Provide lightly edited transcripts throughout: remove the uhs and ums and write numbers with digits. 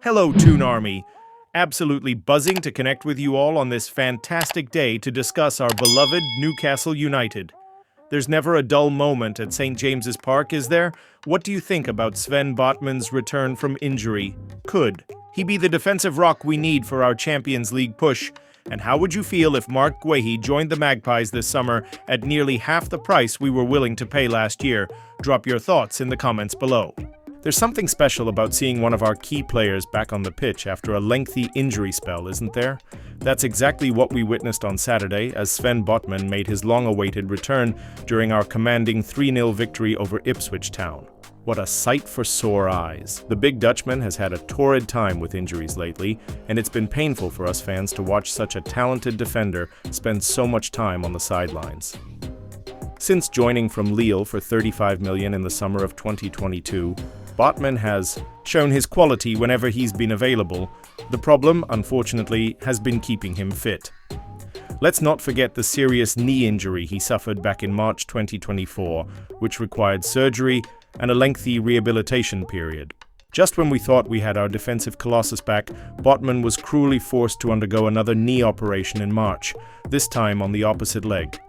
Hello, Toon Army. Absolutely buzzing to connect with you all on this fantastic day to discuss our beloved Newcastle United. There's never a dull moment at St. James's Park, is there? What do you think about Sven Botman's return from injury? Could he be the defensive rock we need for our Champions League push? And how would you feel if Marc Guehi joined the Magpies this summer at nearly half the price we were willing to pay last year? Drop your thoughts in the comments below. There's something special about seeing one of our key players back on the pitch after a lengthy injury spell, isn't there? That's exactly what we witnessed on Saturday as Sven Botman made his long-awaited return during our commanding 3-0 victory over Ipswich Town. What a sight for sore eyes. The big Dutchman has had a torrid time with injuries lately, and it's been painful for us fans to watch such a talented defender spend so much time on the sidelines. Since joining from Lille for $35 million in the summer of 2022, Botman has shown his quality whenever he's been available. The problem, unfortunately, has been keeping him fit. Let's not forget the serious knee injury he suffered back in March 2024, which required surgery and a lengthy rehabilitation period. Just when we thought we had our defensive colossus back, Botman was cruelly forced to undergo another knee operation in March, this time on the opposite leg.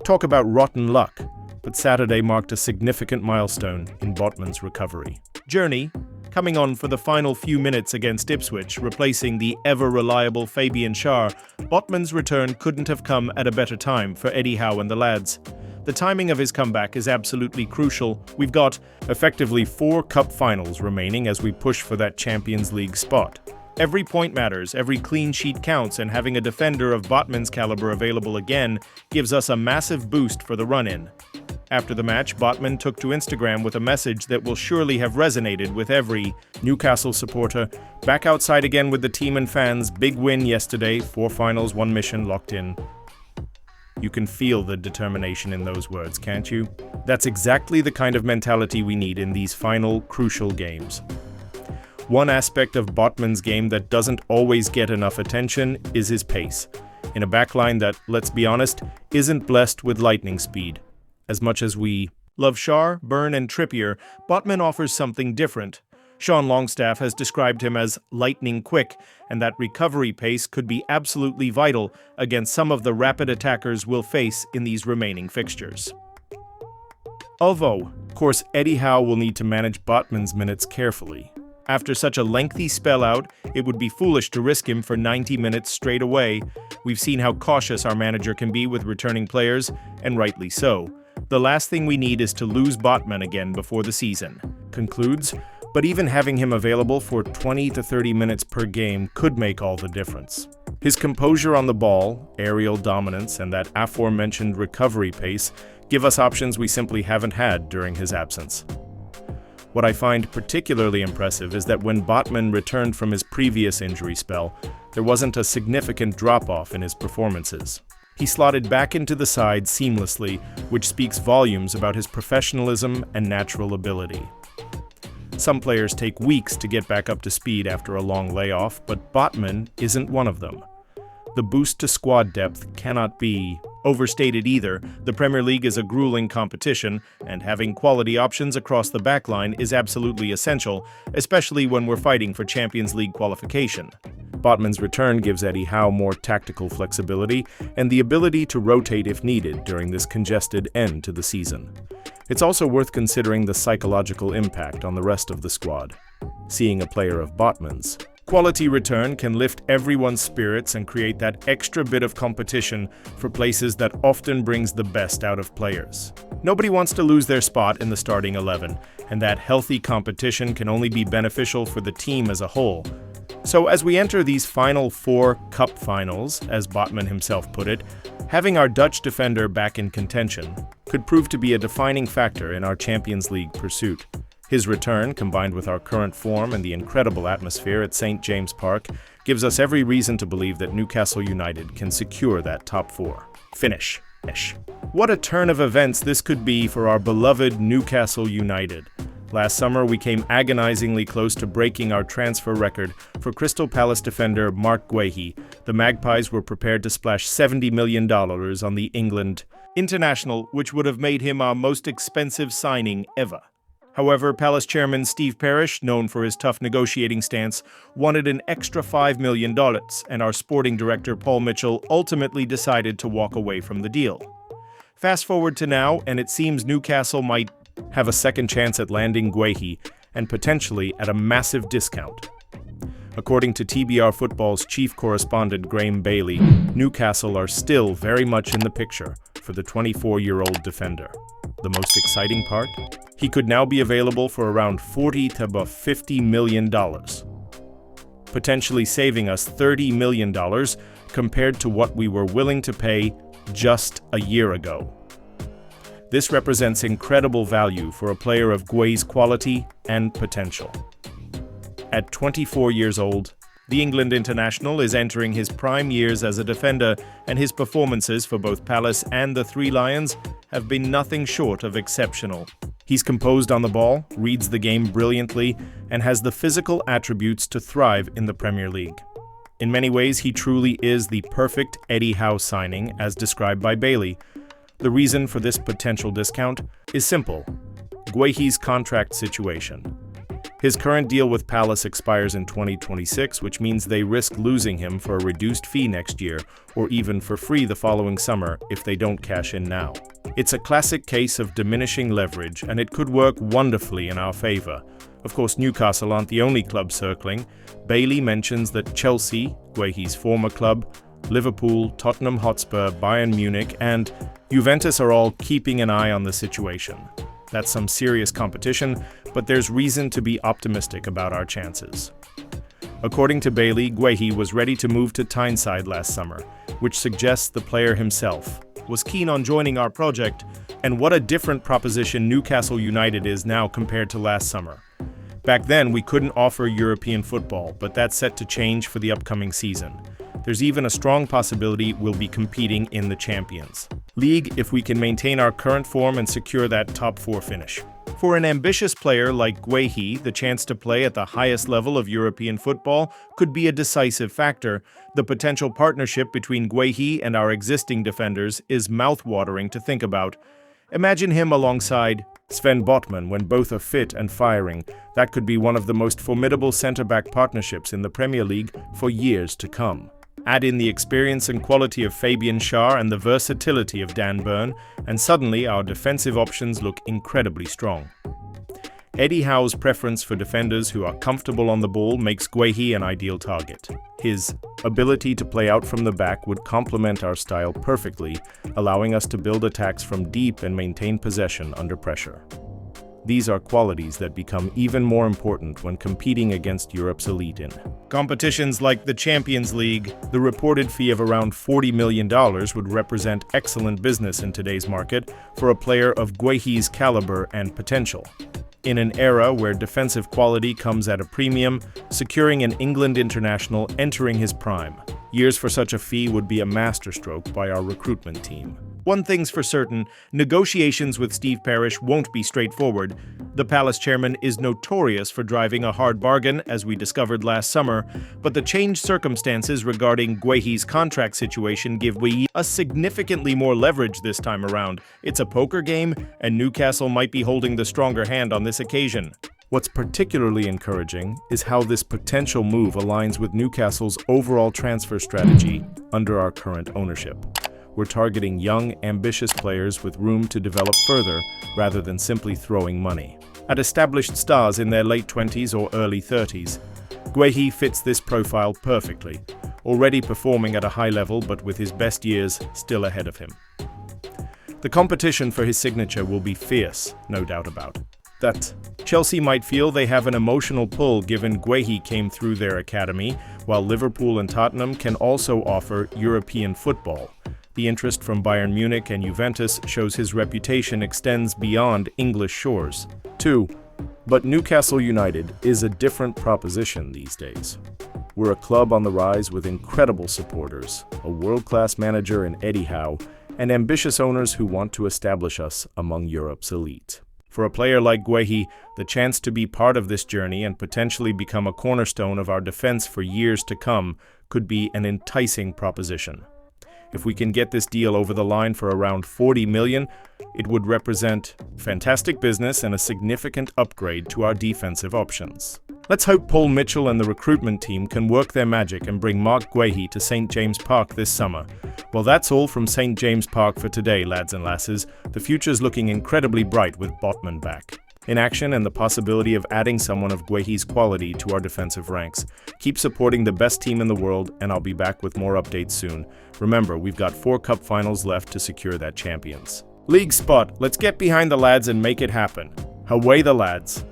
Talk about rotten luck, but Saturday marked a significant milestone in Botman's recovery journey, coming on for the final few minutes against Ipswich, replacing the ever-reliable Fabian Schär. Botman's return couldn't have come at a better time for Eddie Howe and the lads. The timing of his comeback is absolutely crucial. We've got effectively 4 cup finals remaining as we push for that Champions League spot. Every point matters, every clean sheet counts, and having a defender of Botman's caliber available again gives us a massive boost for the run-in. After the match, Botman took to Instagram with a message that will surely have resonated with every Newcastle supporter. Back outside again with the team and fans, big win yesterday, 4 finals, 1 mission locked in. You can feel the determination in those words, can't you? That's exactly the kind of mentality we need in these final, crucial games. One aspect of Botman's game that doesn't always get enough attention is his pace, in a backline that, let's be honest, isn't blessed with lightning speed. As much as we love Schär, Byrne, and Trippier, Botman offers something different. Sean Longstaff has described him as lightning quick, and that recovery pace could be absolutely vital against some of the rapid attackers we'll face in these remaining fixtures. Although, of course, Eddie Howe will need to manage Botman's minutes carefully. After such a lengthy spell out, it would be foolish to risk him for 90 minutes straight away. We've seen how cautious our manager can be with returning players, and rightly so. The last thing we need is to lose Botman again before the season concludes, but even having him available for 20 to 30 minutes per game could make all the difference. His composure on the ball, aerial dominance, and that aforementioned recovery pace give us options we simply haven't had during his absence. What I find particularly impressive is that when Botman returned from his previous injury spell, there wasn't a significant drop-off in his performances. He slotted back into the side seamlessly, which speaks volumes about his professionalism and natural ability. Some players take weeks to get back up to speed after a long layoff, but Botman isn't one of them. The boost to squad depth cannot be overstated either. The Premier League is a grueling competition, and having quality options across the backline is absolutely essential, especially when we're fighting for Champions League qualification. Botman's return gives Eddie Howe more tactical flexibility and the ability to rotate if needed during this congested end to the season. It's also worth considering the psychological impact on the rest of the squad. Seeing a player of Botman's quality return can lift everyone's spirits and create that extra bit of competition for places that often brings the best out of players. Nobody wants to lose their spot in the starting 11, and that healthy competition can only be beneficial for the team as a whole. So as we enter these final 4 cup finals, as Botman himself put it, having our Dutch defender back in contention could prove to be a defining factor in our Champions League pursuit. His return, combined with our current form and the incredible atmosphere at St. James Park, gives us every reason to believe that Newcastle United can secure that top 4 finish. What a turn of events this could be for our beloved Newcastle United. Last summer, we came agonizingly close to breaking our transfer record for Crystal Palace defender Marc Guehi. The Magpies were prepared to splash $70 million on the England international, which would have made him our most expensive signing ever. However, Palace chairman Steve Parish, known for his tough negotiating stance, wanted an extra $5 million, and our sporting director Paul Mitchell ultimately decided to walk away from the deal. Fast forward to now, and it seems Newcastle might have a second chance at landing Guehi, and potentially at a massive discount. According to TBR Football's chief correspondent Graham Bailey, Newcastle are still very much in the picture for the 24-year-old defender. The most exciting part? He could now be available for around $40 to $50 million, potentially saving us $30 million compared to what we were willing to pay just a year ago. This represents incredible value for a player of Guehi's quality and potential. At 24 years old, the England international is entering his prime years as a defender, and his performances for both Palace and the Three Lions have been nothing short of exceptional. He's composed on the ball, reads the game brilliantly, and has the physical attributes to thrive in the Premier League. In many ways, he truly is the perfect Eddie Howe signing, as described by Bailey. The reason for this potential discount is simple: Guehi's contract situation. His current deal with Palace expires in 2026, which means they risk losing him for a reduced fee next year, or even for free the following summer if they don't cash in now. It's a classic case of diminishing leverage, and it could work wonderfully in our favor. Of course, Newcastle aren't the only club circling. Bailey mentions that Chelsea, Guehi's former club, Liverpool, Tottenham Hotspur, Bayern Munich, and Juventus are all keeping an eye on the situation. That's some serious competition, but there's reason to be optimistic about our chances. According to Bailey, Guehi was ready to move to Tyneside last summer, which suggests the player himself was keen on joining our project, and what a different proposition Newcastle United is now compared to last summer. Back then, we couldn't offer European football, but that's set to change for the upcoming season. There's even a strong possibility we'll be competing in the Champions League if we can maintain our current form and secure that top 4 finish. For an ambitious player like Guehi, the chance to play at the highest level of European football could be a decisive factor. The potential partnership between Guehi and our existing defenders is mouth-watering to think about. Imagine him alongside Sven Botman when both are fit and firing. That could be one of the most formidable centre-back partnerships in the Premier League for years to come. Add in the experience and quality of Fabian Schär and the versatility of Dan Burn, and suddenly our defensive options look incredibly strong. Eddie Howe's preference for defenders who are comfortable on the ball makes Guehi an ideal target. His ability to play out from the back would complement our style perfectly, allowing us to build attacks from deep and maintain possession under pressure. These are qualities that become even more important when competing against Europe's elite in competitions like the Champions League. The reported fee of around $40 million would represent excellent business in today's market for a player of Guehi's caliber and potential. In an era where defensive quality comes at a premium, securing an England international entering his prime, years for such a fee would be a masterstroke by our recruitment team. One thing's for certain, negotiations with Steve Parish won't be straightforward. The Palace chairman is notorious for driving a hard bargain, as we discovered last summer, but the changed circumstances regarding Guehi's contract situation give Guehi a significantly more leverage this time around. It's a poker game, and Newcastle might be holding the stronger hand on this occasion. What's particularly encouraging is how this potential move aligns with Newcastle's overall transfer strategy under our current ownership. We're targeting young, ambitious players with room to develop further rather than simply throwing money at established stars in their late 20s or early 30s. Guehi fits this profile perfectly, already performing at a high level but with his best years still ahead of him. The competition for his signature will be fierce, no doubt about that. Chelsea might feel they have an emotional pull given Guehi came through their academy, while Liverpool and Tottenham can also offer European football. The interest from Bayern Munich and Juventus shows his reputation extends beyond English shores, too. But Newcastle United is a different proposition these days. We're a club on the rise with incredible supporters, a world-class manager in Eddie Howe, and ambitious owners who want to establish us among Europe's elite. For a player like Guehi, the chance to be part of this journey and potentially become a cornerstone of our defense for years to come could be an enticing proposition. If we can get this deal over the line for around 40 million, it would represent fantastic business and a significant upgrade to our defensive options. Let's hope Paul Mitchell and the recruitment team can work their magic and bring Marc Guehi to St. James Park this summer. Well, that's all from St. James Park for today, lads and lasses. The future's looking incredibly bright with Botman back in action and the possibility of adding someone of Guehi's quality to our defensive ranks. Keep supporting the best team in the world, and I'll be back with more updates soon. Remember, we've got 4 cup finals left to secure that Champions League spot. Let's get behind the lads and make it happen. Away the lads.